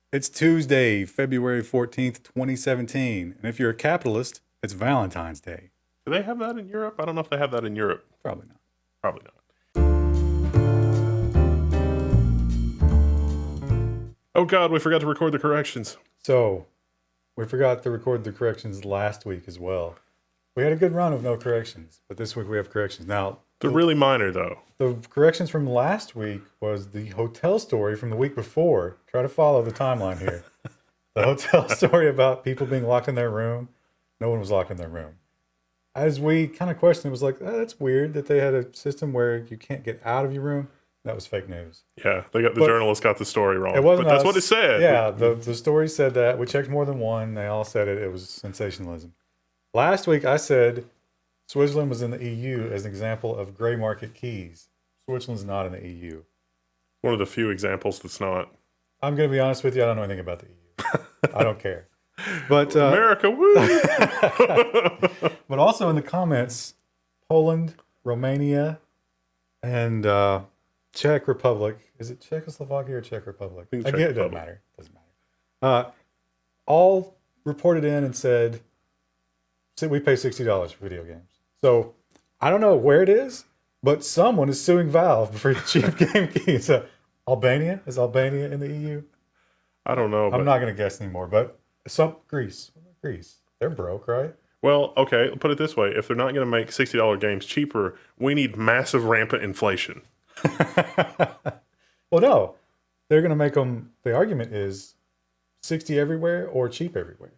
It's Tuesday, February 14th, 2017. And if you're a capitalist, it's Valentine's Day. Do they have that in Europe? I don't know if they have that in Europe. Probably not. Probably not. Oh God, we forgot to record the corrections. So, we forgot to record the corrections last week as well. We had a good run of no corrections, but this week we have corrections. Now, They're really minor though. the corrections from last week was the hotel story from the week before. Try to follow the timeline here. The hotel story about people being locked in their room. No one was locked in their room. As we kind of questioned, it was like, oh, that's weird that they had a system where you can't get out of your room. That was fake news. Yeah, the journalist got the story wrong. It wasn't but that's us. what it said. Yeah, the story said that. We checked more than one. They all said it. It was sensationalism. Last week, I said Switzerland was in the EU as an example of gray market keys. Switzerland's not in the EU. One of the few examples that's not. I'm going to be honest with you. I don't know anything about the EU. I don't care. But America, woo! but also in the comments, Poland, Romania, and Czech Republic. Is it Czechoslovakia or Czech Republic? It's I Czech get it. Doesn't Republic. matter. Doesn't matter. All reported in and said we pay $60 for video games. So I don't know where it is, but someone is suing Valve for cheap game keys. Albania? Is Albania in the EU? I don't know. I'm not going to guess anymore, but Greece. They're broke, right? Well, okay, put it this way. If they're not going to make $60 games cheaper, we need massive rampant inflation. Well, no. They're going to make them, the argument is 60 everywhere or cheap everywhere.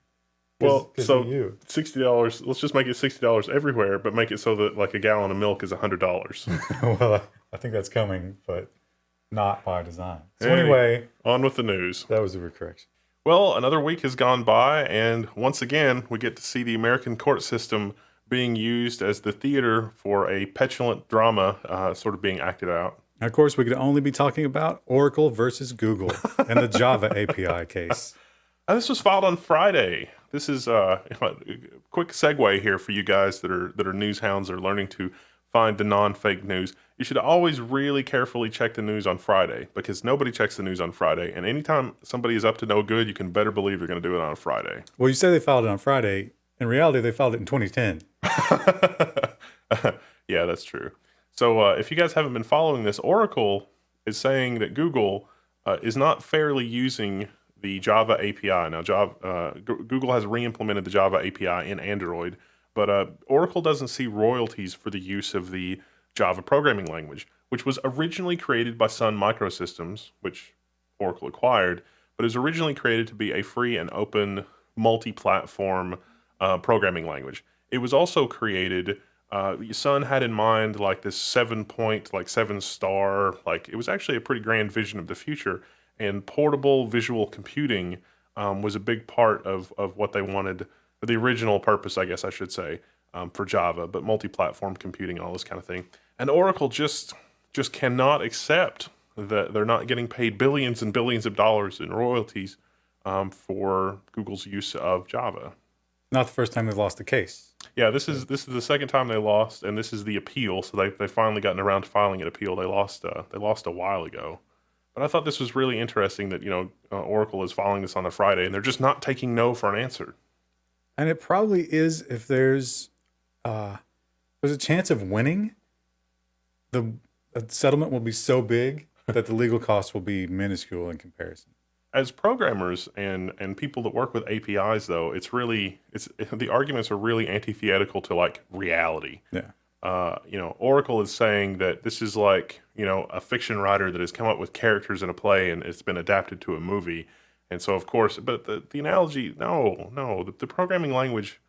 Well, so EU. $60, let's just make it $60 everywhere, but make it so that like a gallon of milk is $100. Well, I think that's coming, but not by design. So Hey. anyway, On with the news. that was a correction. Well, another week has gone by, and once again, we get to see the American court system being used as the theater for a petulant drama sort of being acted out. Now, of course, we could only be talking about Oracle versus Google and the Java API case. This was filed on Friday. This is a quick segue here for you guys that are news hounds or learning to find the non-fake news. You should always really carefully check the news on Friday because nobody checks the news on Friday. And anytime somebody is up to no good, you can better believe they're going to do it on a Friday. Well, you say they filed it on Friday. In reality, they filed it in 2010. Yeah, that's true. So if you guys haven't been following this, Oracle is saying that Google is not fairly using the Java API. Now, Google has re-implemented the Java API in Android, but Oracle doesn't see royalties for the use of the Java programming language, which was originally created by Sun Microsystems, which Oracle acquired, but is originally created to be a free and open multi-platform programming language. It was also created. Sun had in mind like this 7-star, like it was actually a pretty grand vision of the future. And portable visual computing was a big part of what they wanted, or the original purpose, I guess I should say, for Java, but multi-platform computing, all this kind of thing. And Oracle just cannot accept that they're not getting paid billions and billions of dollars in royalties for Google's use of Java. Not the first time they've lost a case. Yeah, this is the second time they lost, and this is the appeal. So they've finally gotten around to filing an appeal. They lost a while ago. But I thought this was really interesting that, Oracle is filing this on a Friday, and they're just not taking no for an answer. And it probably is if there's a chance of winning, the settlement will be so big that the legal costs will be minuscule in comparison. As programmers and people that work with APIs, though, the arguments are really antithetical to like reality. Yeah. Oracle is saying that this is like, a fiction writer that has come up with characters in a play and it's been adapted to a movie. And so, of course, but the analogy, the programming language,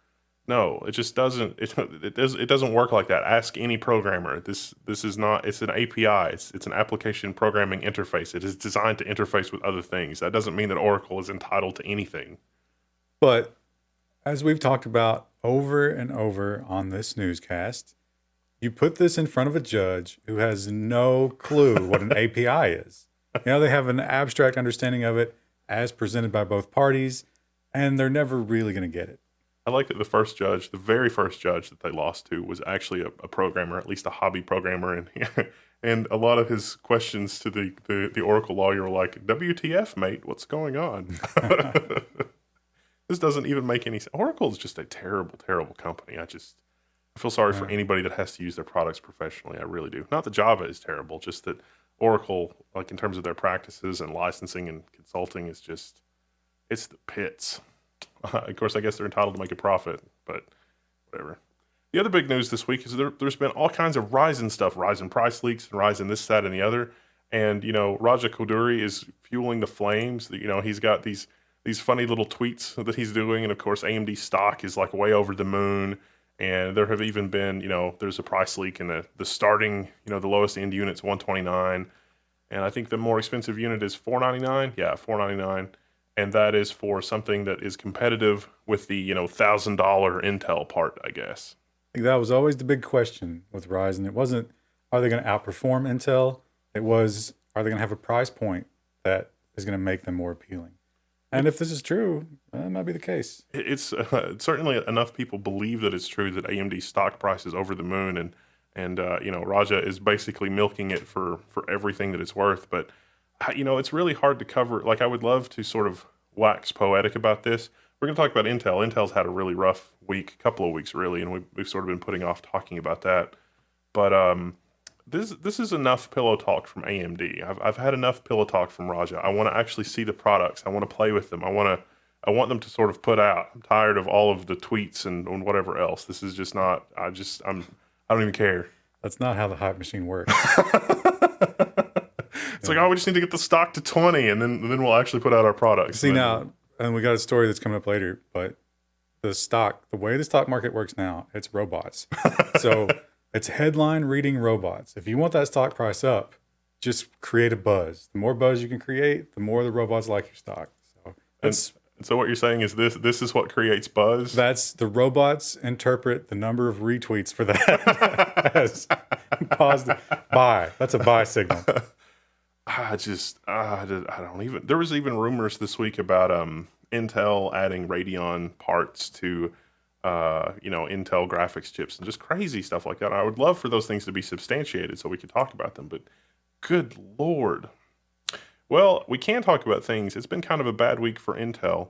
no, it just doesn't, it doesn't work like that. Ask any programmer. This is not, it's an API. It's an application programming interface. It is designed to interface with other things. That doesn't mean that Oracle is entitled to anything. But as we've talked about over and over on this newscast, you put this in front of a judge who has no clue what an API is. They have an abstract understanding of it as presented by both parties, and they're never really going to get it. I like that the very first judge that they lost to was actually a programmer, at least a hobby programmer, and and a lot of his questions to the Oracle lawyer were like, "WTF, mate? What's going on?" This doesn't even make any sense. Oracle is just a terrible, terrible company. I feel sorry for Yeah. anybody that has to use their products professionally. I really do. Not that Java is terrible, just that Oracle, like in terms of their practices and licensing and consulting, is just it's the pits. Of course, I guess they're entitled to make a profit, but whatever. The other big news this week is there's been all kinds of Ryzen stuff, Ryzen price leaks, and Ryzen this, that, and the other. And Raja Koduri is fueling the flames. He's got these funny little tweets that he's doing, and of course, AMD stock is like way over the moon. And there have even been, there's a price leak, and the starting, the lowest end unit's 129, and I think the more expensive unit is 499. Yeah, 499. And that is for something that is competitive with the $1,000 Intel part, I guess. I think that was always the big question with Ryzen. It wasn't, are they going to outperform Intel? It was, are they going to have a price point that is going to make them more appealing? And if this is true, that might be the case. It's certainly enough people believe that it's true that AMD's stock price is over the moon, and Raja is basically milking it for everything that it's worth. But it's really hard to cover. Like, I would love to sort of wax poetic about this. We're going to talk about Intel. Intel's had a really rough couple of weeks really, and we've sort of been putting off talking about that. But this is enough pillow talk from AMD. I've had enough pillow talk from Raja. I want to actually see the products. I want to play with them. I want them to sort of put out. I'm tired of all of the tweets and whatever else. This is just not. I don't even care. That's not how the hype machine works. It's like, we just need to get the stock to 20, and then we'll actually put out our products. See now, and we got a story that's coming up later, but the way the stock market works now, it's robots. So it's headline reading robots. If you want that stock price up, just create a buzz. The more buzz you can create, the more the robots like your stock. So so what you're saying is this is what creates buzz? That's the robots interpret the number of retweets for that as positive buy. That's a buy signal. I don't even. There was even rumors this week about Intel adding Radeon parts to Intel graphics chips and just crazy stuff like that. I would love for those things to be substantiated so we could talk about them, but good Lord. Well, we can talk about things. It's been kind of a bad week for Intel.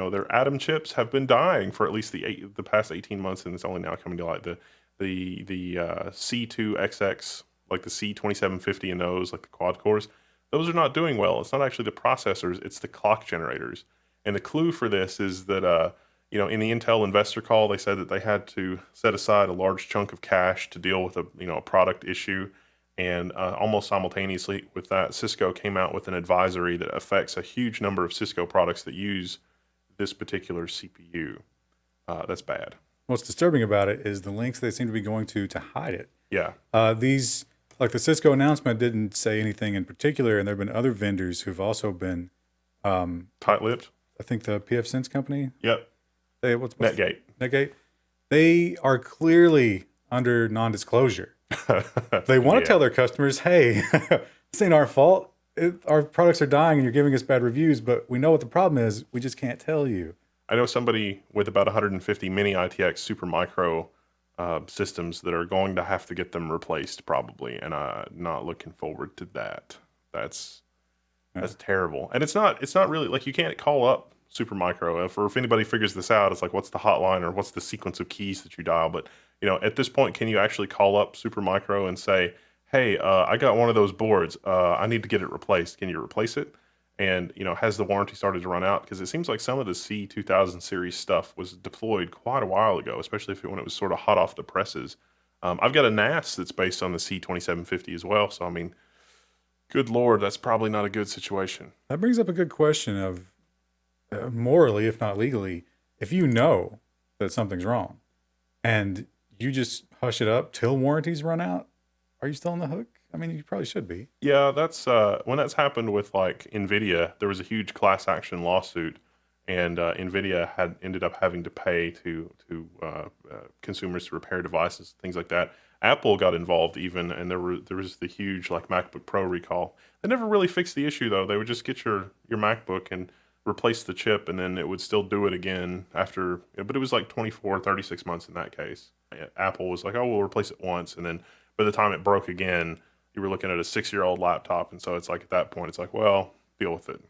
Their Atom chips have been dying for at least the past 18 months, and it's only now coming to light. The C2XX, like the C2750 and those, like the quad cores, those are not doing well. It's not actually the processors, it's the clock generators. And the clue for this is that, in the Intel investor call, they said that they had to set aside a large chunk of cash to deal with a product issue. And almost simultaneously with that, Cisco came out with an advisory that affects a huge number of Cisco products that use this particular CPU. That's bad. What's disturbing about it is the links they seem to be going to hide it. Yeah. These, like the Cisco announcement didn't say anything in particular, and there have been other vendors who've also been tight-lipped. I think the PF Sense company. Yep. Netgate. They are clearly under non-disclosure. They want to tell their customers, hey, this ain't our fault. Our products are dying and you're giving us bad reviews, but we know what the problem is. We just can't tell you. I know somebody with about 150 mini ITX Supermicro systems that are going to have to get them replaced probably, and I'm not looking forward to that. That's terrible. And it's not really, like, you can't call up Supermicro. If anybody figures this out, it's like, what's the hotline or what's the sequence of keys that you dial? But at this point, can you actually call up Supermicro and say, hey, I got one of those boards. I need to get it replaced. Can you replace it? And, has the warranty started to run out? Because it seems like some of the C2000 series stuff was deployed quite a while ago, especially when it was sort of hot off the presses. I've got a NAS that's based on the C2750 as well. So, I mean, good Lord, that's probably not a good situation. That brings up a good question of morally, if not legally, if you know that something's wrong and you just hush it up till warranties run out, are you still on the hook? I mean, you probably should be. Yeah, that's when that's happened with like NVIDIA, there was a huge class action lawsuit, and NVIDIA had ended up having to pay to consumers to repair devices, things like that. Apple got involved even, and there was the huge like MacBook Pro recall. They never really fixed the issue though. They would just get your MacBook and replace the chip and then it would still do it again after, but it was like 24, 36 months in that case. Apple was like, oh, we'll replace it once. And then by the time it broke again, you were looking at a 6-year-old laptop. And so it's like, at that point, it's like, well, deal with it.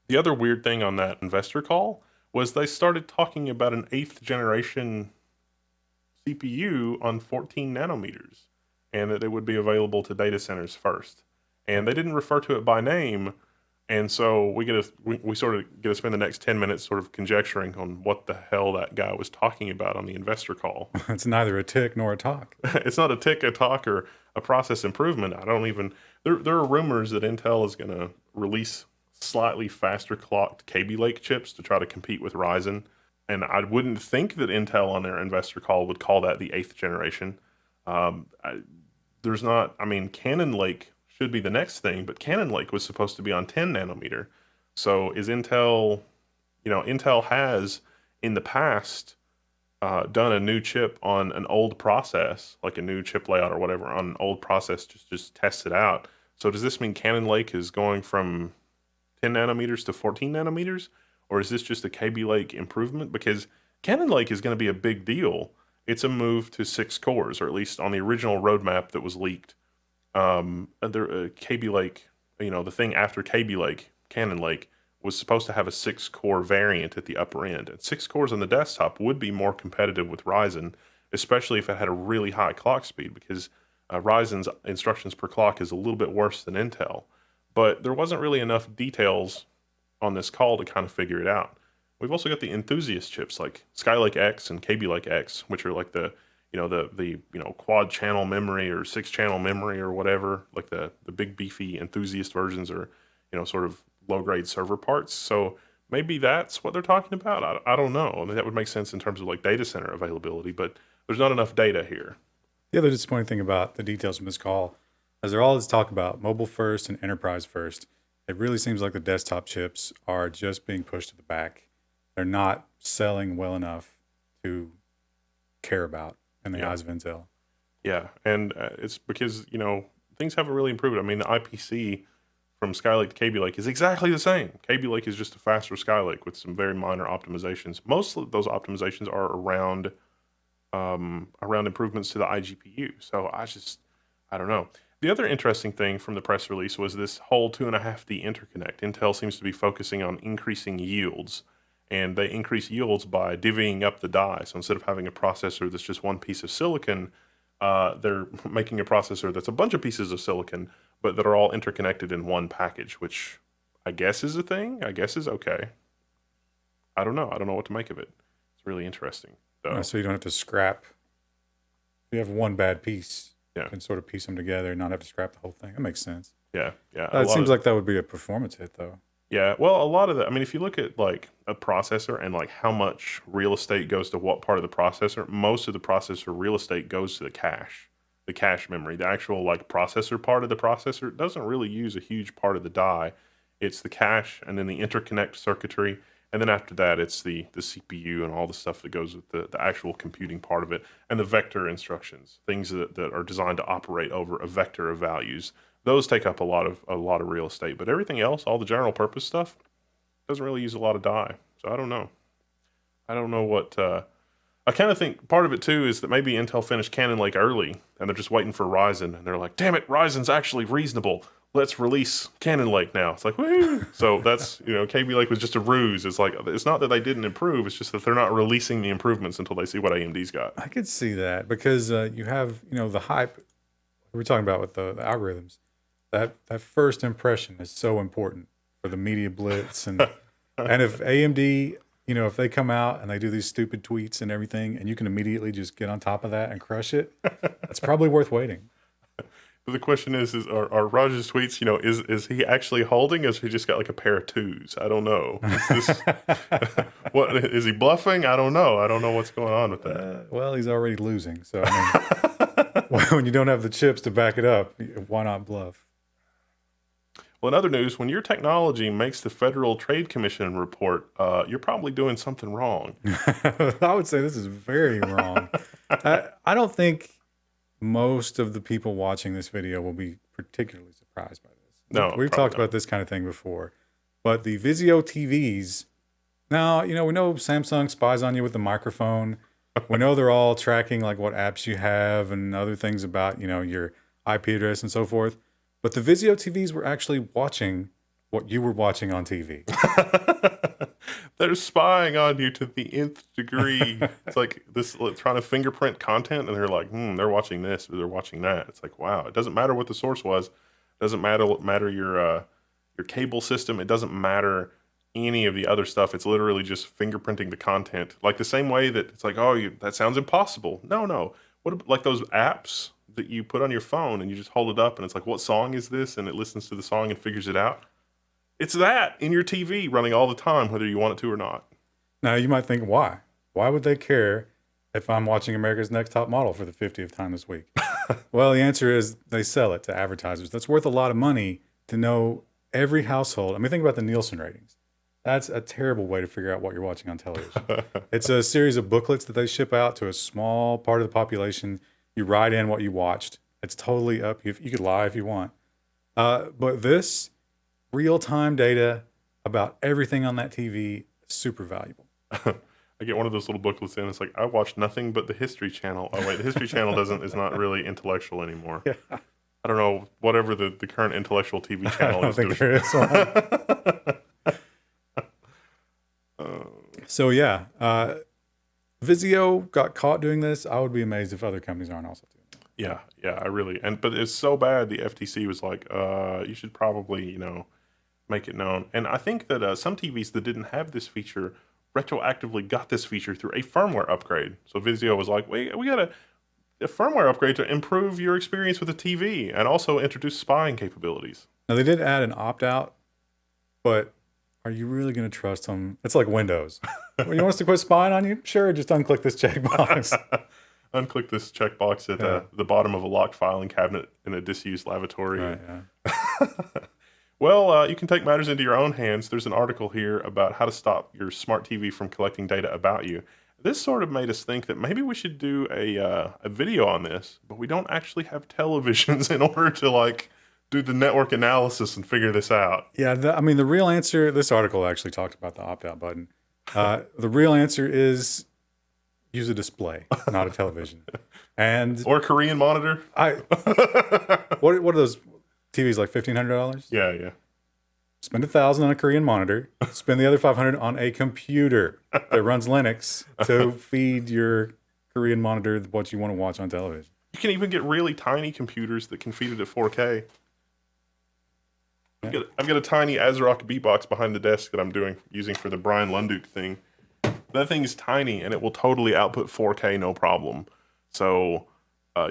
The other weird thing on that investor call was they started talking about an 8th generation CPU on 14 nanometers and that it would be available to data centers first. And they didn't refer to it by name. And so we sort of get to spend the next 10 minutes sort of conjecturing on what the hell that guy was talking about on the investor call. It's neither a tick nor a talk. It's not a tick, a talk, or a process improvement. I don't even, there are rumors that Intel is going to release slightly faster clocked Kaby Lake chips to try to compete with Ryzen. And I wouldn't think that Intel on their investor call would call that the 8th generation. Cannon Lake should be the next thing, but Cannon Lake was supposed to be on 10 nanometer. So is Intel, Intel has in the past done a new chip on an old process, like a new chip layout or whatever, on an old process, just test it out. So does this mean Cannon Lake is going from 10 nanometers to 14 nanometers? Or is this just a Kaby Lake improvement? Because Cannon Lake is going to be a big deal. It's a move to 6 cores, or at least on the original roadmap that was leaked. Kaby Lake, the thing after Kaby Lake, Cannon Lake, was supposed to have a 6-core variant at the upper end. And 6 cores on the desktop would be more competitive with Ryzen, especially if it had a really high clock speed, because Ryzen's instructions per clock is a little bit worse than Intel. But there wasn't really enough details on this call to kind of figure it out. We've also got the enthusiast chips like Skylake X and Kaby Lake X, which are like the quad channel memory or 6-channel memory or whatever. Like the big beefy enthusiast versions are, sort of low grade server parts. So maybe that's what they're talking about. I don't know. I mean, that would make sense in terms of like data center availability, but there's not enough data here. The other disappointing thing about the details from this call is there all this talk about mobile first and enterprise first. It really seems like the desktop chips are just being pushed to the back. They're not selling well enough to care about in the eyes of Intel. Yeah, and it's because, things haven't really improved. I mean, the IPC from Skylake to Kaby Lake is exactly the same. Kaby Lake is just a faster Skylake with some very minor optimizations. Most of those optimizations are around improvements to the iGPU. So I don't know. The other interesting thing from the press release was this whole 2.5D interconnect. Intel seems to be focusing on increasing yields, and they increase yields by divvying up the die. So instead of having a processor that's just one piece of silicon, they're making a processor that's a bunch of pieces of silicon, but that are all interconnected in one package, which I guess is a thing. I guess is okay. I don't know. I don't know what to make of it. It's really interesting. So you don't have to scrap. If you have one bad piece, yeah, you can sort of piece them together and not have to scrap the whole thing. That makes sense. Yeah. It seems like that would be a performance hit, though. Yeah, well, a lot of that, I mean, if you look at like a processor and like how much real estate goes to what part of the processor, most of the processor real estate goes to the cache memory. The actual like processor part of the processor doesn't really use a huge part of the die. It's the cache and then the interconnect circuitry. And then after that, it's the CPU and all the stuff that goes with the actual computing part of it, and the vector instructions, things that are designed to operate over a vector of values. Those take up a lot of real estate, but everything else, all the general purpose stuff, doesn't really use a lot of die. So I don't know what. I kind of think part of it too is that maybe Intel finished Cannon Lake early, and they're just waiting for Ryzen, and they're like, "Damn it, Ryzen's actually reasonable. Let's release Cannon Lake now." It's like, woo! So that's Kaby Lake was just a ruse. It's like it's not that they didn't improve; it's just that they're not releasing the improvements until they see what AMD's got. I could see that because you have the hype we were talking about with the algorithms. That first impression is so important for the media blitz, and if AMD, if they come out and they do these stupid tweets and everything, and you can immediately just get on top of that and crush it, it's probably worth waiting. But the question is are Raj's tweets, is he actually holding, or has he just got like a pair of twos? I don't know. What is he bluffing? I don't know. I don't know what's going on with that. Well, he's already losing, so I mean, when you don't have the chips to back it up, why not bluff? Well, in other news, when your technology makes the Federal Trade Commission report, you're probably doing something wrong. I would say this is very wrong. I don't think most of the people watching this video will be particularly surprised by this. No, We've talked about this kind of thing before. But the Vizio TVs, now, we know Samsung spies on you with the microphone. We know they're all tracking like what apps you have and other things about, your IP address and so forth. But the Vizio TVs were actually watching what you were watching on TV. They're spying on you to the nth degree. It's like this trying to fingerprint content, and they're like, they're watching this or they're watching that. It's like, wow. It doesn't matter what the source was. It doesn't matter your cable system. It doesn't matter any of the other stuff. It's literally just fingerprinting the content. Like the same way that it's like, that sounds impossible. No. Like those apps that you put on your phone and you just hold it up and it's like, what song is this? And it listens to the song and figures it out. It's that in your TV running all the time, whether you want it to or not. Now, you might think, why? Why would they care if I'm watching America's Next Top Model for the 50th time this week? Well, the answer is they sell it to advertisers. That's worth a lot of money to know every household. I mean, think about the Nielsen ratings. That's a terrible way to figure out what you're watching on television. It's a series of booklets that they ship out to a small part of the population. You write in what you watched. It's totally up. You could lie if you want. But this real-time data about everything on that TV is super valuable. I get one of those little booklets in. It's like, I watched nothing but the History Channel. Oh, wait, the History Channel is not really intellectual anymore. Yeah. I don't know, whatever the current intellectual TV channel is. I don't think there is one. So, yeah. Vizio got caught doing this. I would be amazed if other companies aren't also doing it. Yeah, but it's so bad the FTC was like, you should probably, make it known. And I think that some TVs that didn't have this feature retroactively got this feature through a firmware upgrade. So Vizio was like, we got a firmware upgrade to improve your experience with the TV and also introduce spying capabilities. Now, they did add an opt-out, but are you really going to trust them? It's like Windows. Well, you want us to quit spying on you? Sure, just unclick this checkbox. Unclick this checkbox at the bottom of a locked filing cabinet in a disused lavatory. Right, yeah. Well, you can take matters into your own hands. There's an article here about how to stop your smart TV from collecting data about you. This sort of made us think that maybe we should do a video on this, but we don't actually have televisions in order to do the network analysis and figure this out. Yeah, the real answer, this article actually talked about the opt-out button. The real answer is use a display, not a television. Or a Korean monitor. What are those TVs, like $1,500? Yeah. Spend $1,000 on a Korean monitor. Spend the other $500 on a computer that runs Linux to feed your Korean monitor what you want to watch on television. You can even get really tiny computers that can feed it at 4K. Yeah. I've got a tiny ASRock beatbox behind the desk that I'm using for the Brian Lunduke thing. That thing is tiny and it will totally output 4K no problem. So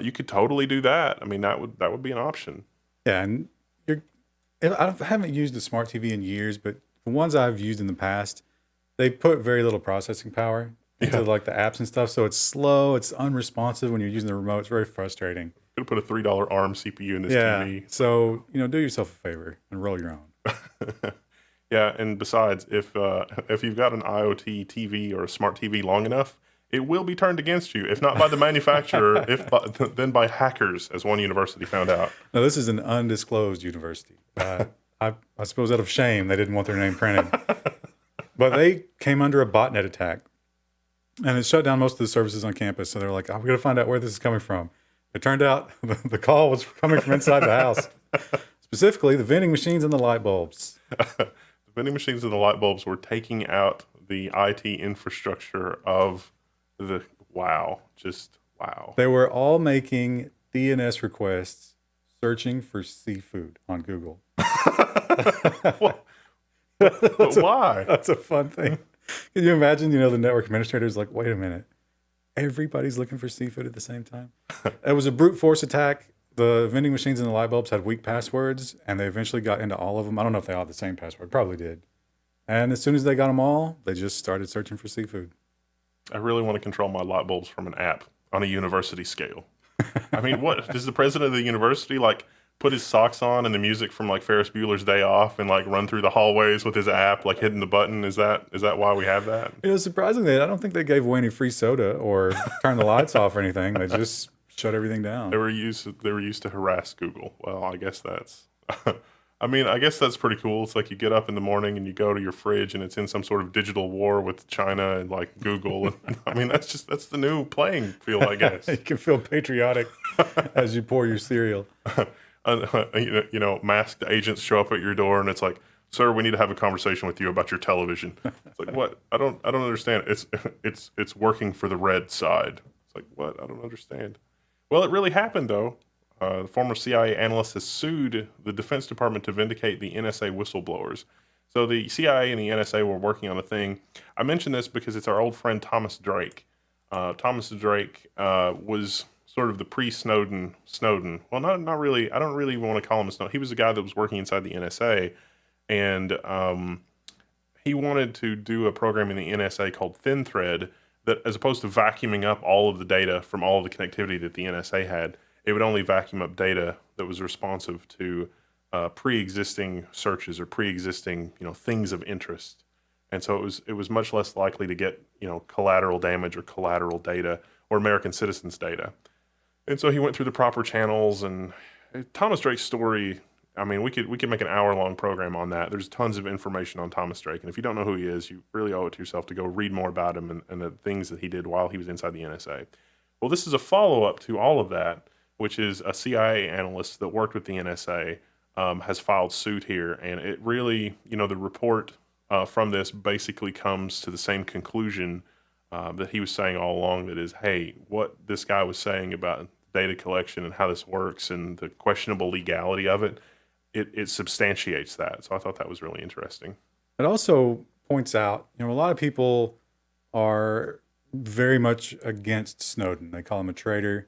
you could totally do that. I mean, that would be an option. Yeah, and I haven't used a smart TV in years, but the ones I've used in the past, they put very little processing power into the apps and stuff. So it's slow, it's unresponsive when you're using the remote. It's very frustrating. Could put a $3 ARM CPU in this TV. So do yourself a favor and roll your own. Yeah, and besides, if you've got an IoT TV or a smart TV long enough, it will be turned against you, if not by the manufacturer, then by hackers, as one university found out. Now, this is an undisclosed university. I suppose out of shame, they didn't want their name printed. But they came under a botnet attack, and it shut down most of the services on campus. So they're like, we got to find out where this is coming from. It turned out the call was coming from inside the house, specifically the vending machines and the light bulbs. The vending machines and the light bulbs were taking out the IT infrastructure of wow. They were all making DNS requests searching for seafood on Google. Why? That's a fun thing. Can you imagine, the network administrator is like, wait a minute, everybody's looking for seafood at the same time? It was a brute force attack. The vending machines and the light bulbs had weak passwords, and they eventually got into all of them. I don't know if they all had the same password. Probably did. And as soon as they got them all, they just started searching for seafood. I really want to control my light bulbs from an app on a university scale. I mean, what does the president of the university put his socks on and the music from Ferris Bueller's Day Off and run through the hallways with his app hitting the button? Is that why we have that? Surprisingly, I don't think they gave away any free soda or turned the lights off or anything. They just shut everything down. They were used to harass Google. Well, I guess that's I mean, I guess that's pretty cool. It's like you get up in the morning and you go to your fridge and it's in some sort of digital war with China and like Google. And I mean, that's the new playing field, I guess. You can feel patriotic as you pour your cereal. Masked agents show up at your door and it's like, sir, we need to have a conversation with you about your television. It's like, what? I don't understand. It's working for the red side. It's like, what? I don't understand. Well, it really happened though. The former CIA analyst has sued the Defense Department to vindicate the NSA whistleblowers. So the CIA and the NSA were working on a thing. I mention this because it's our old friend Thomas Drake. Thomas Drake was sort of the pre-Snowden. Well, not really. I don't really want to call him a Snowden. He was the guy that was working inside the NSA, and he wanted to do a program in the NSA called ThinThread that, as opposed to vacuuming up all of the data from all of the connectivity that the NSA had, it would only vacuum up data that was responsive to pre-existing searches or pre-existing things of interest. And so it was much less likely to get collateral damage or collateral data or American citizens' data. And so he went through the proper channels. And Thomas Drake's story, I mean, we could make an hour-long program on that. There's tons of information on Thomas Drake, and if you don't know who he is, you really owe it to yourself to go read more about him and the things that he did while he was inside the NSA. Well, this is a follow-up to all of that, which is a CIA analyst that worked with the NSA has filed suit here. And it really, the report from this basically comes to the same conclusion that he was saying all along, that is, hey, what this guy was saying about data collection and how this works and the questionable legality of it, it substantiates that. So I thought that was really interesting. It also points out, a lot of people are very much against Snowden. They call him a traitor.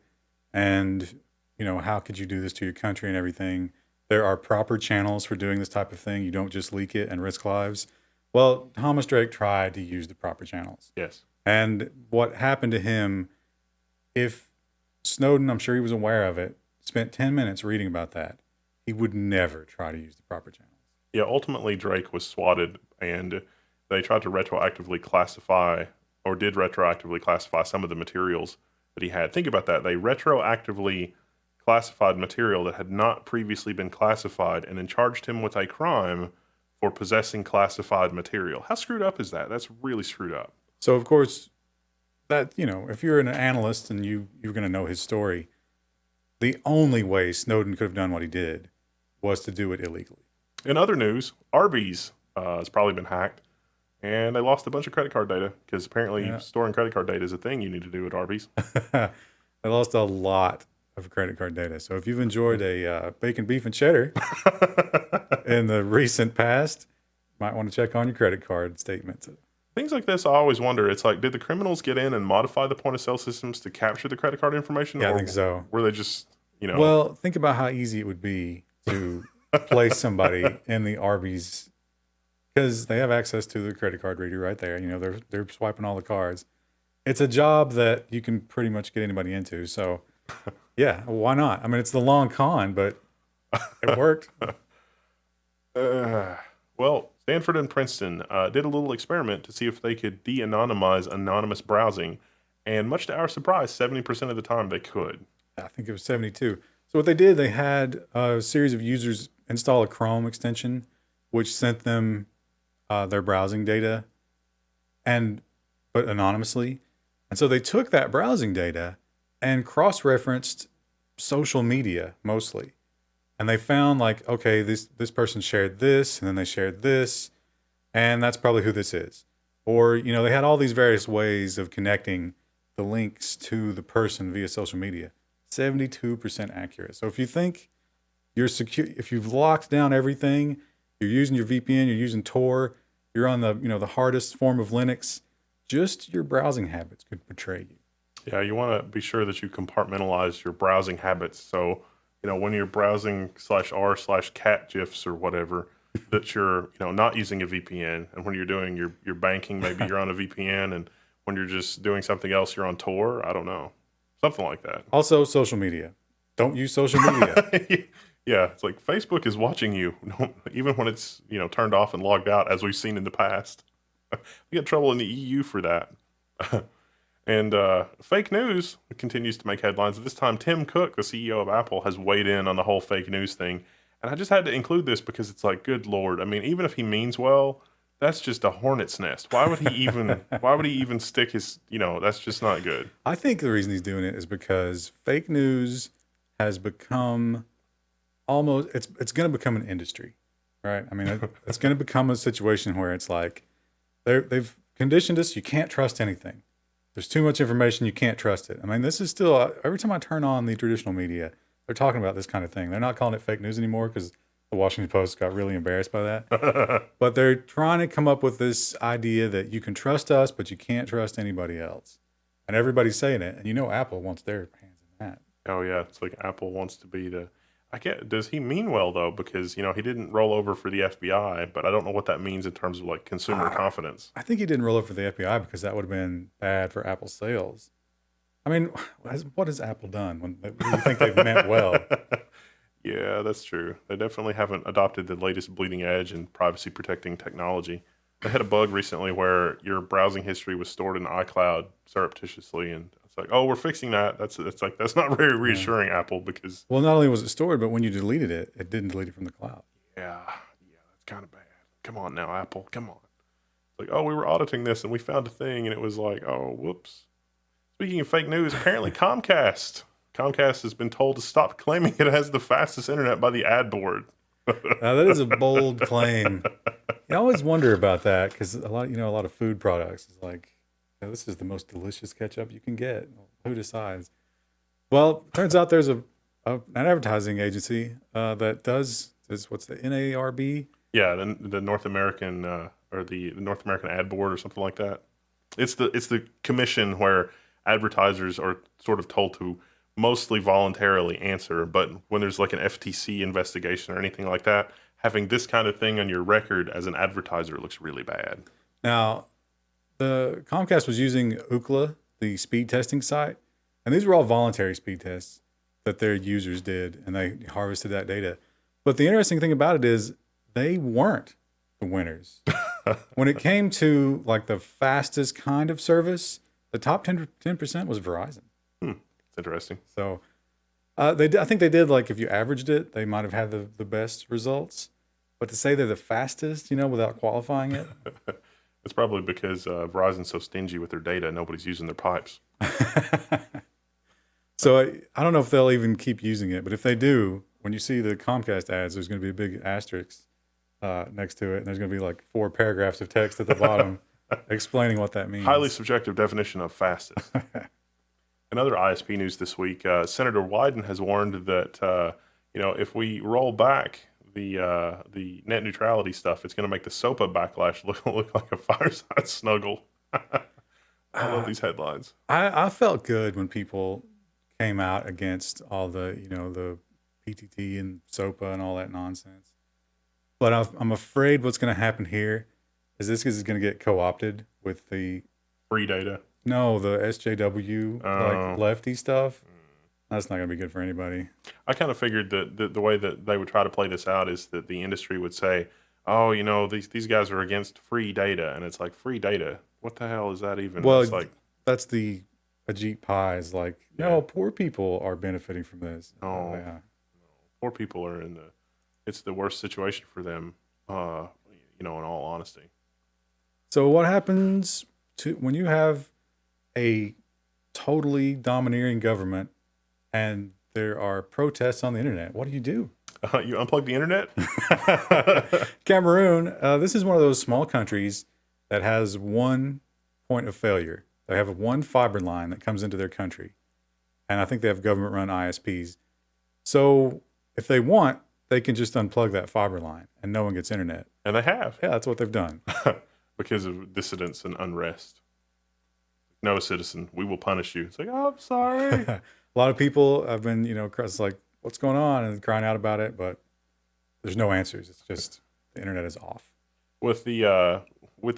And, how could you do this to your country and everything? There are proper channels for doing this type of thing. You don't just leak it and risk lives. Well, Thomas Drake tried to use the proper channels. Yes. And what happened to him, if Snowden, I'm sure he was aware of it, spent 10 minutes reading about that, he would never try to use the proper channels. Yeah, ultimately Drake was swatted, and they tried to retroactively classify, or did retroactively classify some of the materials that he had. Think about that. They retroactively classified material that had not previously been classified and then charged him with a crime for possessing classified material. How screwed up is that? That's really screwed up. So, of course, that, if you're an analyst and you're going to know his story, the only way Snowden could have done what he did was to do it illegally. In other news, Arby's has probably been hacked, and they lost a bunch of credit card data because apparently storing credit card data is a thing you need to do at Arby's. They lost a lot of credit card data. So if you've enjoyed a bacon, beef, and cheddar in the recent past, you might want to check on your credit card statements. Things like this, I always wonder. It's like, did the criminals get in and modify the point of sale systems to capture the credit card information? Yeah, or I think so. Were they just, Well, think about how easy it would be to place somebody in the Arby's, because they have access to the credit card reader right there. They're swiping all the cards. It's a job that you can pretty much get anybody into. So, yeah, why not? I mean, it's the long con, but it worked. Well, Stanford and Princeton did a little experiment to see if they could de-anonymize anonymous browsing. And much to our surprise, 70% of the time they could. I think it was 72. So what they did, they had a series of users install a Chrome extension, which sent them their browsing data, but anonymously. And so they took that browsing data and cross-referenced social media mostly. And they found okay, this person shared this, and then they shared this, and that's probably who this is. Or, they had all these various ways of connecting the links to the person via social media. 72% accurate. So if you think you're secure, if you've locked down everything, you're using your VPN, you're using Tor, you're on the hardest form of Linux, just your browsing habits could betray you. Yeah, you want to be sure that you compartmentalize your browsing habits. So, when you're browsing /r/cat gifs or whatever, that you're, not using a VPN. And when you're doing your banking, maybe you're on a VPN. And when you're just doing something else, you're on Tor. I don't know. Something like that. Also, social media. Don't use social media. Yeah, it's like Facebook is watching you, even when it's, turned off and logged out, as we've seen in the past. We get trouble in the EU for that. And fake news continues to make headlines. This time, Tim Cook, the CEO of Apple, has weighed in on the whole fake news thing. And I just had to include this because it's like, good Lord. I mean, even if he means well, that's just a hornet's nest. Why would he even stick his, that's just not good. I think the reason he's doing it is because fake news has become almost, it's going to become an industry, right? I mean, it's going to become a situation where it's like they've conditioned us. You can't trust anything. There's too much information. You can't trust it. I mean, this is still, every time I turn on the traditional media, they're talking about this kind of thing. They're not calling it fake news anymore because the Washington Post got really embarrassed by that. But they're trying to come up with this idea that you can trust us, but you can't trust anybody else. And everybody's saying it. And Apple wants their hands in that. Oh, yeah. It's like Apple wants to be does he mean well, though? Because, he didn't roll over for the FBI, but I don't know what that means in terms of like consumer confidence. I think he didn't roll over for the FBI because that would have been bad for Apple's sales. I mean, what has Apple done when you think they've meant well? Yeah, that's true. They definitely haven't adopted the latest bleeding edge and privacy protecting technology. They had a bug recently where your browsing history was stored in iCloud surreptitiously, and it's like, oh, we're fixing that. That's not very reassuring, Apple, because well, not only was it stored, but when you deleted it, it didn't delete it from the cloud. Yeah, that's kind of bad. Come on now, Apple, come on. It's like, oh, we were auditing this and we found a thing, and it was like, oh, whoops. Speaking of fake news, apparently Comcast has been told to stop claiming it has the fastest internet by the ad board. Now, that is a bold claim. I always wonder about that because a lot of food products is like, this is the most delicious ketchup you can get. Who decides? Well, it turns out there's an advertising agency that does what's the NARB? Yeah, the North American or the North American Ad Board or something like that. It's the commission where advertisers are sort of told to mostly voluntarily answer, but when there's like an FTC investigation or anything like that, having this kind of thing on your record as an advertiser looks really bad. Now, the Comcast was using Ookla, the speed testing site, and these were all voluntary speed tests that their users did, and they harvested that data. But the interesting thing about it is they weren't the winners. When it came to like the fastest kind of service, the top 10% was Verizon. It's interesting. So I think they did, like, if you averaged it, they might have had the best results. But to say they're the fastest, without qualifying it. It's probably because Verizon's so stingy with their data, nobody's using their pipes. So I don't know if they'll even keep using it, but if they do, when you see the Comcast ads, there's going to be a big asterisk next to it, and there's going to be like 4 paragraphs of text at the bottom explaining what that means. Highly subjective definition of fastest. In other ISP news this week, Senator Wyden has warned that if we roll back the net neutrality stuff, it's going to make the SOPA backlash look like a fireside snuggle. I love these headlines. I felt good when people came out against all the the PTT and SOPA and all that nonsense. But I'm afraid what's going to happen here is this is going to get co-opted with the free data. No, the SJW like lefty stuff. That's not going to be good for anybody. I kind of figured that the way that they would try to play this out is that the industry would say, "Oh, these guys are against free data," and it's like, free data. What the hell is that even? Well, it's like, that's the Ajit Pai is like, no, poor people are benefiting from this. Oh, yeah. Poor people are it's the worst situation for them, in all honesty. So what happens when you have a totally domineering government and there are protests on the internet? What do? You unplug the internet? Cameroon, this is one of those small countries that has one point of failure. They have one fiber line that comes into their country. And I think they have government-run ISPs. So if they want, they can just unplug that fiber line and no one gets internet. And they have. Yeah, that's what they've done. Because of dissidence and unrest. No, citizen, we will punish you. It's like, oh, I'm sorry. A lot of people have been, it's like, what's going on? And crying out about it, but there's no answers. It's just the internet is off. With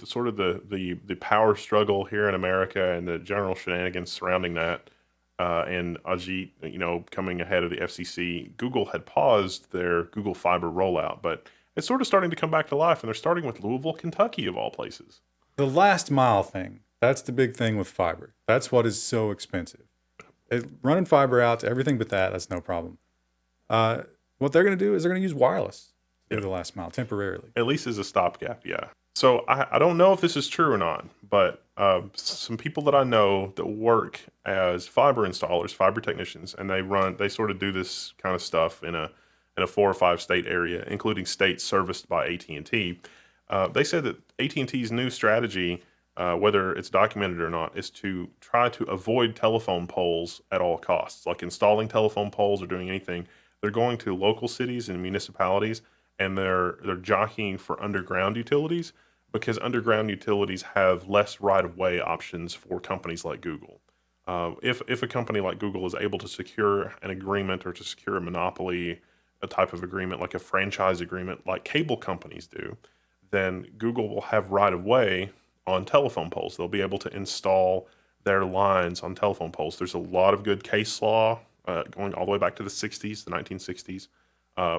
sort of the power struggle here in America and the general shenanigans surrounding that, and Ajit, coming ahead of the FCC, Google had paused their Google Fiber rollout, but it's sort of starting to come back to life, and they're starting with Louisville, Kentucky, of all places. The last mile thing, that's the big thing with fiber. That's what is so expensive. Running fiber out to everything but that's no problem. What what they're going to do is they're going to use wireless to do the last mile temporarily. At least as a stopgap, yeah. So I don't know if this is true or not, but some people that I know that work as fiber installers, fiber technicians, and they sort of do this kind of stuff in a 4 or 5 state area, including states serviced by AT&T. They said that AT&T's new strategy, whether it's documented or not, is to try to avoid telephone poles at all costs, like installing telephone poles or doing anything. They're going to local cities and municipalities, and they're jockeying for underground utilities, because underground utilities have less right-of-way options for companies like Google. If a company like Google is able to secure an agreement or to secure a monopoly, a type of agreement like a franchise agreement like cable companies do, then Google will have right-of-way on telephone poles. They'll be able to install their lines on telephone poles. There's a lot of good case law going all the way back to the 60s, the 1960s,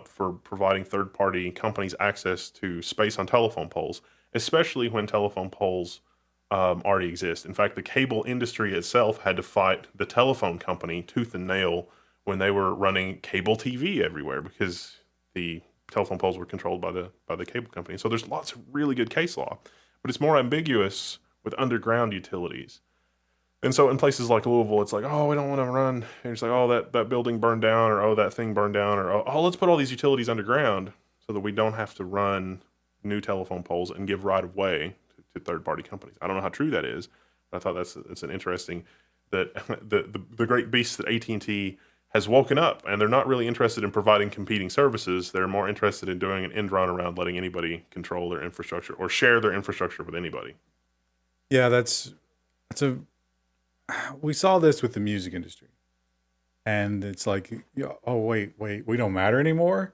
for providing third-party companies access to space on telephone poles, especially when telephone poles already exist. In fact, the cable industry itself had to fight the telephone company tooth and nail when they were running cable TV everywhere, because the telephone poles were controlled by the cable company. So there's lots of really good case law, but it's more ambiguous with underground utilities. And so in places like Louisville, it's like, oh, we don't want to run. And it's like, oh, that building burned down, or oh, that thing burned down, or oh, let's put all these utilities underground so that we don't have to run new telephone poles and give right of way to third-party companies. I don't know how true that is, but I thought that's an interesting, that the great beast that AT&T has woken up, and they're not really interested in providing competing services. They're more interested in doing an end run around letting anybody control their infrastructure or share their infrastructure with anybody. Yeah, we saw this with the music industry, and it's like, oh, wait, we don't matter anymore.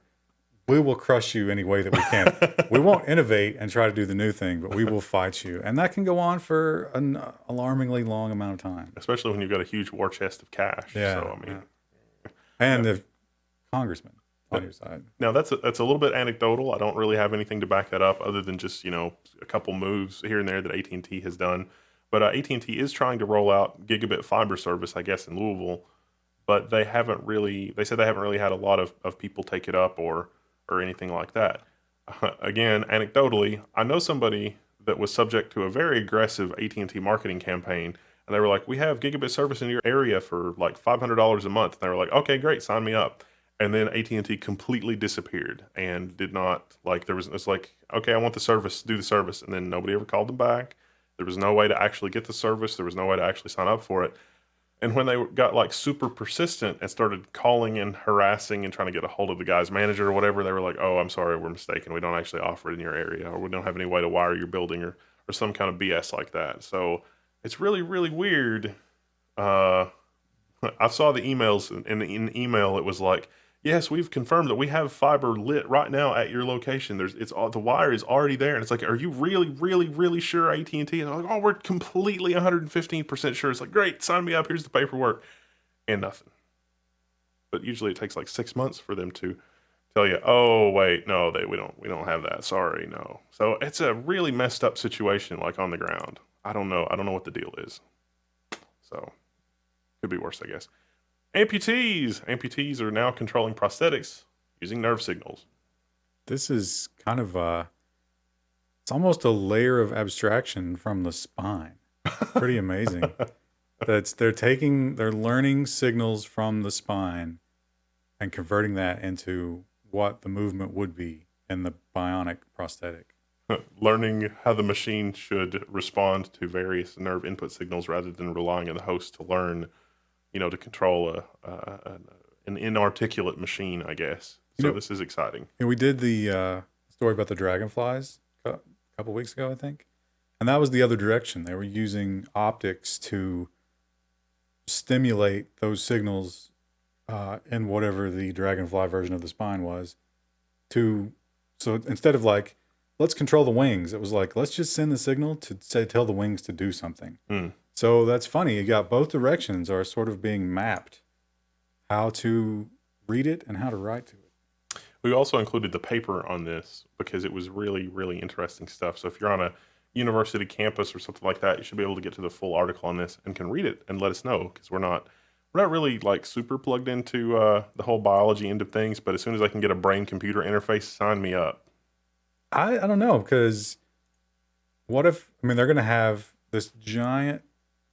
We will crush you any way that we can. We won't innovate and try to do the new thing, but we will fight you. And that can go on for an alarmingly long amount of time. Especially when you've got a huge war chest of cash. Yeah. So, I mean, and the congressman on your side. Now, that's a little bit anecdotal. I don't really have anything to back that up other than just, a couple moves here and there that AT&T has done. But AT&T is trying to roll out gigabit fiber service, I guess, in Louisville. But they said they haven't really had a lot of people take it up or anything like that. Again, anecdotally, I know somebody that was subject to a very aggressive AT&T marketing campaign, and they were like, we have gigabit service in your area for like $500 a month. And they were like, okay, great, sign me up. And then AT&T completely disappeared and did not, it's like, okay, I want the service, do the service. And then nobody ever called them back. There was no way to actually get the service. There was no way to actually sign up for it. And when they got super persistent and started calling and harassing and trying to get a hold of the guy's manager or whatever, they were like, oh, I'm sorry, we're mistaken. We don't actually offer it in your area, or we don't have any way to wire your building, or some kind of BS like that. So it's really, really weird. I saw the emails, and in the email it was like, yes, we've confirmed that we have fiber lit right now at your location. The wire is already there. And it's like, are you really, really, really sure, AT&T? And they're like, oh, we're completely 115% sure. It's like, great, sign me up. Here's the paperwork. And nothing. But usually it takes like 6 months for them to tell you, oh, wait, no, we don't have that. Sorry, no. So it's a really messed up situation, like on the ground. I don't know what the deal is. So could be worse, I guess. Amputees are now controlling prosthetics using nerve signals. This is kind of it's almost a layer of abstraction from the spine. Pretty amazing. They're learning signals from the spine and converting that into what the movement would be in the bionic prosthetic. Learning how the machine should respond to various nerve input signals rather than relying on the host to learn, to control an inarticulate machine, I guess. So this is exciting. We did the story about the dragonflies a couple weeks ago, I think. And that was the other direction. They were using optics to stimulate those signals in whatever the dragonfly version of the spine was. So instead of like, let's control the wings, it was like, let's just send the signal to tell the wings to do something. So that's funny. You got both directions are sort of being mapped, how to read it and how to write to it. We also included the paper on this because it was really, really interesting stuff. So if you're on a university campus or something like that, you should be able to get to the full article on this and can read it and let us know, because we're we're not really like super plugged into the whole biology end of things, but as soon as I can get a brain computer interface, sign me up. I don't know, because what if, I mean, they're going to have this giant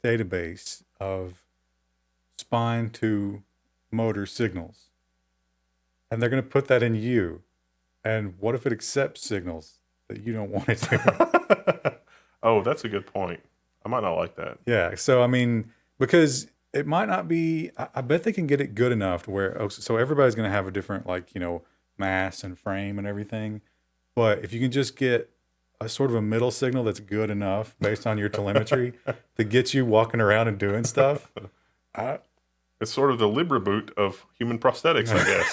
database of spine to motor signals, and they're going to put that in you. And what if it accepts signals that you don't want it to? Oh, that's a good point. I might not like that. Yeah. So, I mean, because it might not be, I bet they can get it good enough to where, so everybody's going to have a different, like, mass and frame and everything. But if you can just get a sort of a middle signal that's good enough based on your telemetry to get you walking around and doing stuff, It's sort of the Libra boot of human prosthetics, I guess.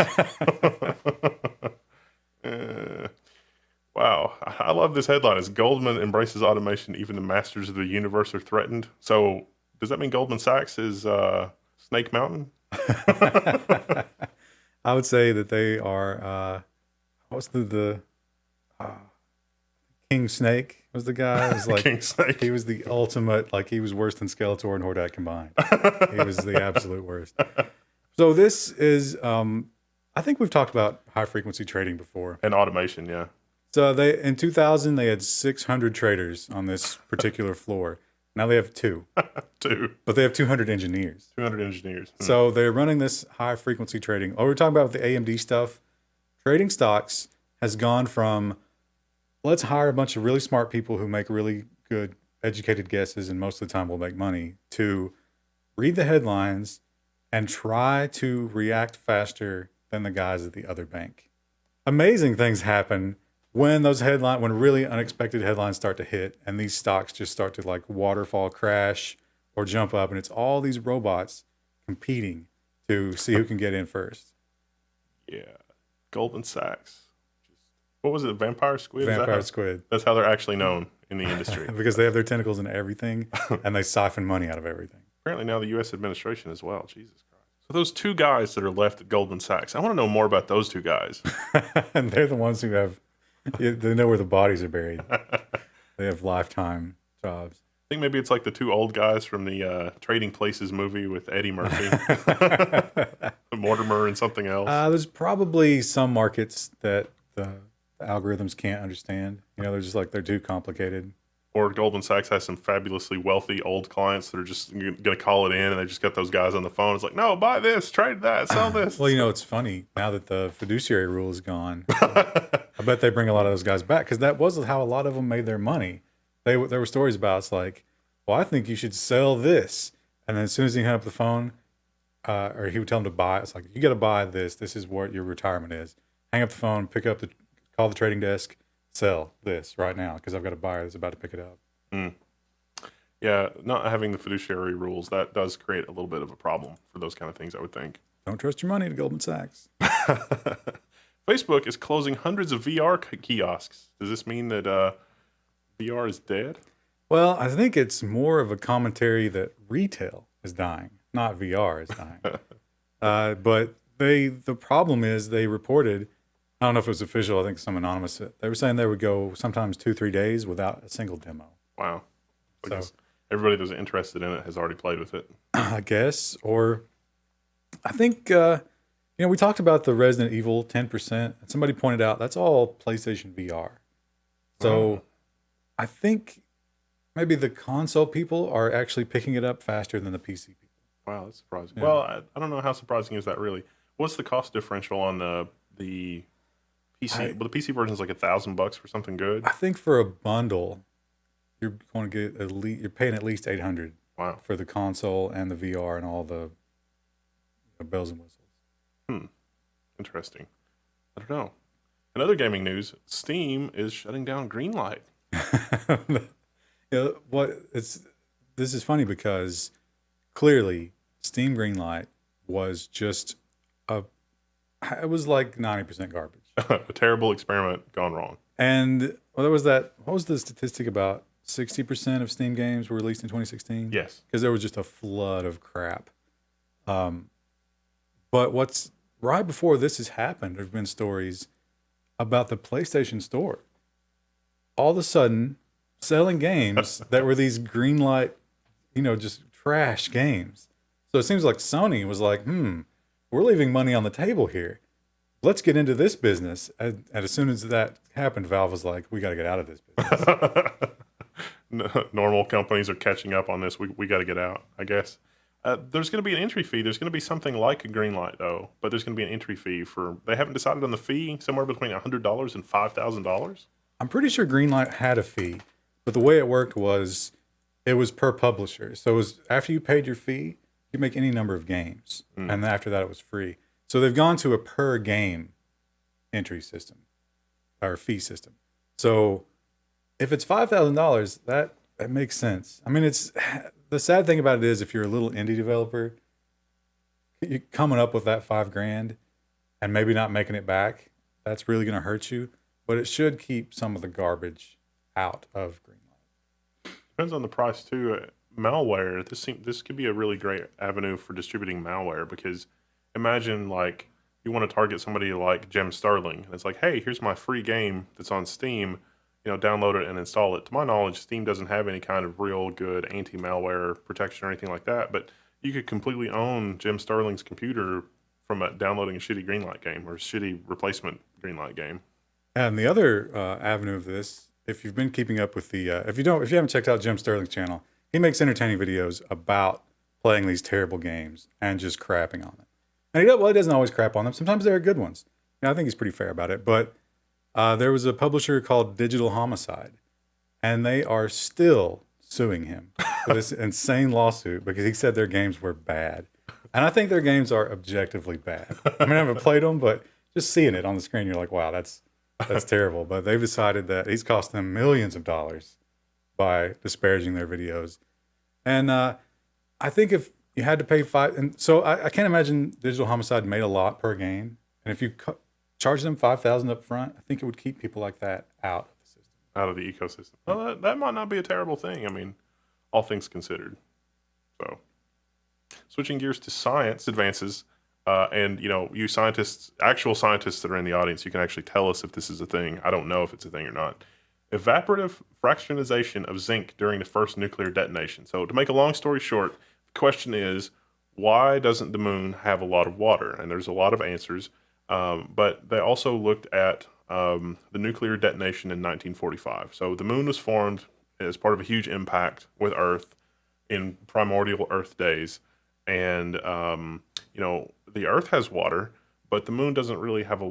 Wow. I love this headline. As Goldman embraces automation, even the masters of the universe are threatened. So does that mean Goldman Sachs is Snake Mountain? I would say that they are, what's the King Snake was the guy. It was like, King Snake. he was the ultimate, like he was worse than Skeletor and Hordak combined. He was the absolute worst. So this is, I think we've talked about high frequency trading before. And automation, yeah. So they, in 2000, they had 600 traders on this particular floor. Now they have 2. 2. But they have 200 engineers. 200 engineers. So they're running this high frequency trading. Oh, we're talking about with the AMD stuff. Trading stocks has gone from, let's hire a bunch of really smart people who make really good educated guesses and most of the time will make money, to read the headlines and try to react faster than the guys at the other bank. Amazing things happen when those when really unexpected headlines start to hit and these stocks just start to like waterfall crash or jump up, and it's all these robots competing to see who can get in first. Yeah. Goldman Sachs. What was it? Vampire squid? Vampire squid. That's how they're actually known in the industry. Because they have their tentacles in everything and they siphon money out of everything. Apparently now the U.S. administration as well. Jesus Christ. So those 2 guys that are left at Goldman Sachs, I want to know more about those 2 guys. And they're the ones who have, they know where the bodies are buried. They have lifetime jobs. I think maybe it's like the 2 old guys from the Trading Places movie with Eddie Murphy. Mortimer and something else. There's probably some markets that the algorithms can't understand. They're just like, they're too complicated. Or Goldman Sachs has some fabulously wealthy old clients that are just going to call it in, and they just got those guys on the phone. It's like, no, buy this, trade that, sell this. Well, it's funny. Now that the fiduciary rule is gone, I bet they bring a lot of those guys back, because that was how a lot of them made their money. There were stories about, it's like, well, I think you should sell this. And then as soon as he hung up the phone, or he would tell them to buy, it's like, you got to buy this. This is what your retirement is. Hang up the phone, call the trading desk, sell this right now because I've got a buyer that's about to pick it up. Yeah, not having the fiduciary rules, that does create a little bit of a problem for those kind of things, I would think. Don't trust your money to Goldman Sachs. Facebook is closing hundreds of VR kiosks. Does this mean that VR is dead? Well, I think it's more of a commentary that retail is dying, not VR is dying. But the problem is they reported, I don't know if it was official, I think some anonymous, they were saying they would go sometimes 2-3 days without a single demo. Wow. So everybody that was interested in it has already played with it. I guess. Or I think, we talked about the Resident Evil 10%, and somebody pointed out that's all PlayStation VR. So I think maybe the console people are actually picking it up faster than the PC people. Wow, that's surprising. Yeah. Well, I don't know how surprising is that really. What's the cost differential on the PC? Well, the PC version is like $1,000 for something good. I think for a bundle, you're going to get you're paying at least $800. Wow. For the console and the VR and all the bells and whistles. Interesting. I don't know. In other gaming news, Steam is shutting down Greenlight. This is funny because clearly Steam Greenlight was just it was like 90% garbage. A terrible experiment gone wrong. And what was the statistic about 60% of Steam games were released in 2016? Yes. Because there was just a flood of crap. But what's right before this has happened, there's been stories about the PlayStation Store. All of a sudden, selling games that were these Greenlight, just trash games. So it seems like Sony was like, we're leaving money on the table here. Let's get into this business. And as soon as that happened, Valve was like, we got to get out of this business. Normal companies are catching up on this. We got to get out, I guess. There's going to be an entry fee. There's going to be something like a Greenlight, though, but there's going to be an entry fee for. They haven't decided on the fee. Somewhere between $100 and $5,000. I'm pretty sure Greenlight had a fee, but the way it worked was it was per publisher. So it was after you paid your fee, you make any number of games, and then after that it was free. So they've gone to a per game entry system or fee system. So if it's $5,000, that makes sense. I mean, it's the sad thing about it is if you're a little indie developer, you coming up with that $5,000 and maybe not making it back, that's really going to hurt you. But it should keep some of the garbage out of Greenlight. Depends on the price too. Malware. This could be a really great avenue for distributing malware, because imagine like you want to target somebody like Jim Sterling, and it's like, hey, here's my free game that's on Steam. Download it and install it. To my knowledge, Steam doesn't have any kind of real good anti-malware protection or anything like that, but you could completely own Jim Sterling's computer from downloading a shitty Greenlight game or a shitty replacement Greenlight game. And the other avenue of this, if you've been keeping up with the, if you haven't checked out Jim Sterling's channel, he makes entertaining videos about playing these terrible games and just crapping on them. And he doesn't always crap on them. Sometimes they're good ones. I think he's pretty fair about it, but there was a publisher called Digital Homicide, and they are still suing him for this insane lawsuit because he said their games were bad. And I think their games are objectively bad. I mean, I haven't played them, but just seeing it on the screen, you're like, wow, that's terrible. But they've decided that he's cost them millions of dollars by disparaging their videos. And I think if you had to pay and so I can't imagine Digital Homicide made a lot per game. And if you charge them $5,000 up front, I think it would keep people like that out of the system. Out of the ecosystem. Well, that might not be a terrible thing. I mean, all things considered. So, switching gears to science advances, and you scientists, actual scientists that are in the audience, you can actually tell us if this is a thing. I don't know if it's a thing or not. Evaporative fractionation of zinc during the first nuclear detonation. So, to make a long story short, the question is, why doesn't the moon have a lot of water? And there's a lot of answers. But they also looked at the nuclear detonation in 1945. So the moon was formed as part of a huge impact with Earth in primordial Earth days. And, the Earth has water, but the moon doesn't really have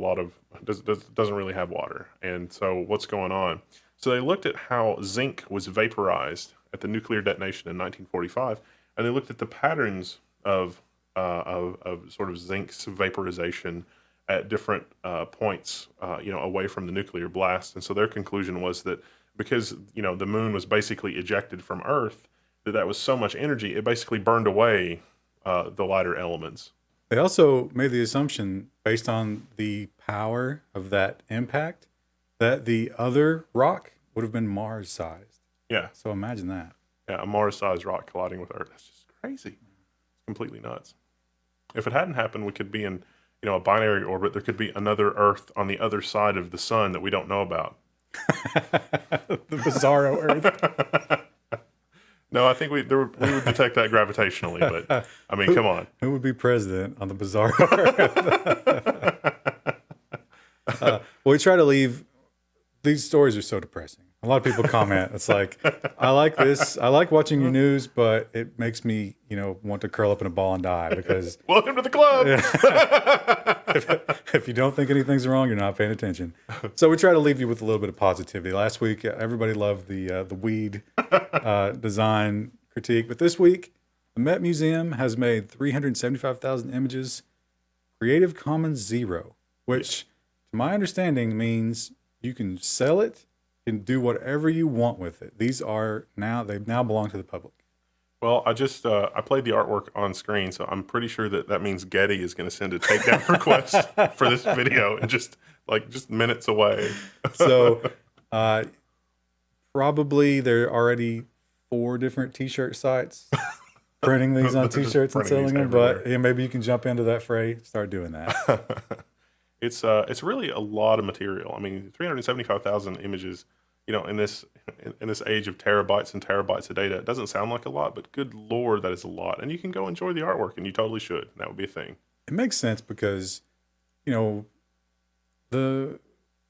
doesn't really have water. And so what's going on? So they looked at how zinc was vaporized at the nuclear detonation in 1945, and they looked at the patterns of sort of zinc's vaporization at different points, away from the nuclear blast. And so their conclusion was that because, the moon was basically ejected from Earth, that was so much energy, it basically burned away the lighter elements. They also made the assumption, based on the power of that impact, that the other rock would have been Mars-sized. Yeah. So imagine that. Yeah, a Mars-sized rock colliding with Earth. That's just crazy. It's completely nuts. If it hadn't happened, we could be in a binary orbit. There could be another Earth on the other side of the sun that we don't know about. The bizarro Earth. No, I think we would detect that gravitationally, but I mean, come on. Who would be president on the bizarro Earth? We try to leave. These stories are so depressing. A lot of people comment. It's like, I like this. I like watching your news, but it makes me, want to curl up in a ball and die because. Welcome to the club. If you don't think anything's wrong, you're not paying attention. So we try to leave you with a little bit of positivity. Last week, everybody loved the weed design critique, but this week, the Met Museum has made 375,000 images, Creative Commons 0, which, to my understanding, means you can sell it. You can do whatever you want with it. They now belong to the public. Well, I just I played the artwork on screen, so I'm pretty sure that means Getty is going to send a takedown request for this video, and just minutes away. So, probably there are already 4 different T-shirt sites printing these on T-shirts and selling them. But maybe you can jump into that fray, start doing that. It's really a lot of material. I mean, 375,000 images in this age of terabytes and terabytes of data, it doesn't sound like a lot, but good Lord, that is a lot. And you can go enjoy the artwork, and you totally should. That would be a thing. It makes sense because, the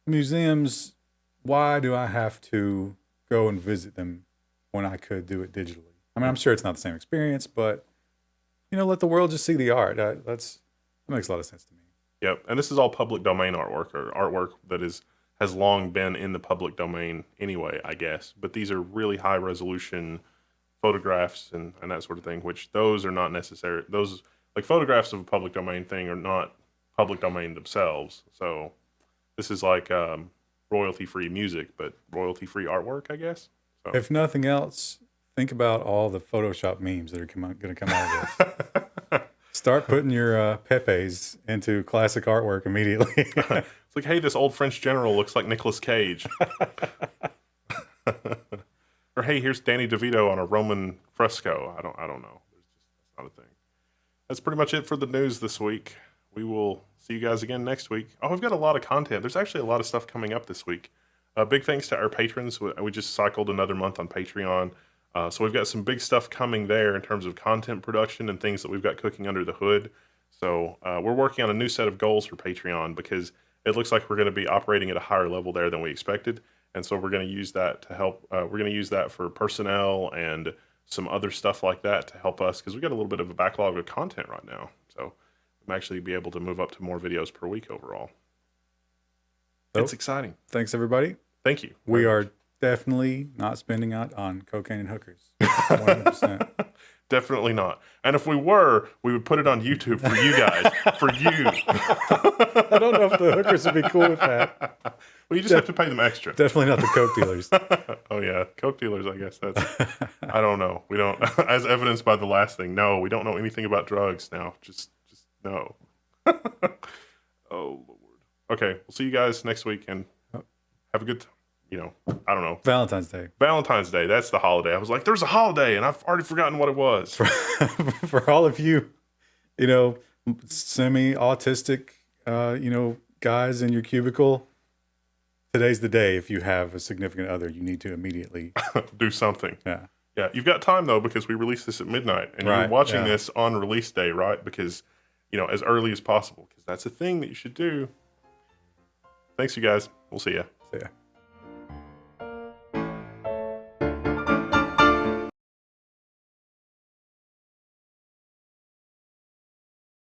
museums, why do I have to go and visit them when I could do it digitally? I mean, I'm sure it's not the same experience, but, let the world just see the art. That makes a lot of sense to me. Yep. And this is all public domain artwork, or artwork that has long been in the public domain anyway, I guess. But these are really high resolution photographs and that sort of thing, which those are not necessary. Those, like, photographs of a public domain thing are not public domain themselves. So this is like royalty-free music, but royalty-free artwork, I guess. So. If nothing else, think about all the Photoshop memes that are going to come out of this. Start putting your Pepes into classic artwork immediately. It's like, hey, this old French general looks like Nicolas Cage. Or hey, here's Danny DeVito on a Roman fresco. I don't know. That's not a thing. That's pretty much it for the news this week. We will see you guys again next week. Oh, we've got a lot of content. There's actually a lot of stuff coming up this week. Big thanks to our patrons. We just cycled another month on Patreon. So we've got some big stuff coming there in terms of content production and things that we've got cooking under the hood. So we're working on a new set of goals for Patreon because it looks like we're going to be operating at a higher level there than we expected. And so we're going to use that to help. We're going to use that for personnel and some other stuff like that to help us, because we got a little bit of a backlog of content right now. So I'm actually be able to move up to more videos per week overall. It's exciting. Thanks, everybody. Thank you. We are definitely not spending out on cocaine and hookers. 100%. Definitely not. And if we were, we would put it on YouTube for you guys. For you. I don't know if the hookers would be cool with that. Well, you just have to pay them extra. Definitely not the coke dealers. Oh, yeah. Coke dealers, I guess. I don't know. We don't, as evidenced by the last thing, no, we don't know anything about drugs now. Just no. Oh, Lord. Okay. We'll see you guys next week, and have a good time. I don't know. Valentine's Day. Valentine's Day. That's the holiday. I was like, there's a holiday, and I've already forgotten what it was. For all of you, semi-autistic, guys in your cubicle, today's the day. If you have a significant other, you need to immediately do something. Yeah. Yeah. You've got time, though, because we released this at midnight, and you're watching this on release day, right? Because, as early as possible, because that's a thing that you should do. Thanks, you guys. We'll see ya. See ya.